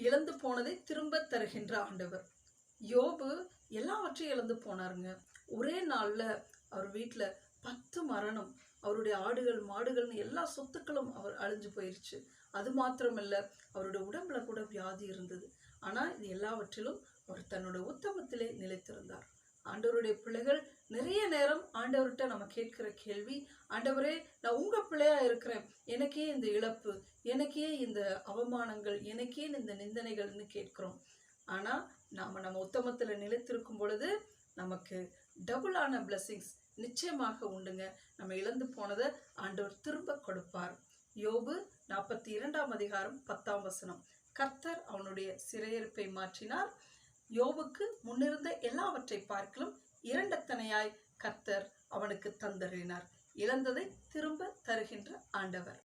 இழந்து போனதை திரும்ப தருகின்ற ஆண்டவர். யோபு எல்லாவற்றையும் இழந்து போனாருங்க. ஒரே நாள்ல அவர் வீட்டுல 10 மரணம், அவருடைய ஆடுகள் மாடுகள்னு எல்லா சொத்துக்களும் அவர் அழிஞ்சு போயிருச்சு. அது மாத்திரமல்ல, அவருடைய உடம்புல கூட வியாதி இருந்தது. ஆனா இது எல்லாவற்றிலும் அவர் தன்னுடைய உத்தமத்திலே நிலைத்திருந்தார். ஆண்டவருடைய பிள்ளைகள் நிறைய நேரம் ஆண்டவர்கிட்ட நம்ம கேட்கிற கேள்வி, ஆண்டவரே, நான் உங்க பிள்ளையா இருக்கிறேன், எனக்கே இந்த இழப்பு, எனக்கே இந்த அவமானங்கள், எனக்கே இந்த நிந்தனைகள்னு கேட்கிறோம். ஆனா நம்ம உத்தமத்துல நிலைத்திருக்கும் பொழுது நமக்கு டபுளான பிளெஸிங்ஸ் நிச்சயமாக உண்டுங்க. நம்ம இழந்து போனதை ஆண்டவர் திரும்ப கொடுப்பார். யோபு 42 அதிகாரம் 10 கர்த்தர் அவனுடைய சிறையிருப்பை மாற்றினார். யோபுக்கு முன்னிருந்த எல்லாவற்றை பார்க்கலும் இரண்டத்தனையாய் கர்த்தர் அவனுக்கு தந்தறினார். இழந்ததை திரும்ப தருகின்ற ஆண்டவர்.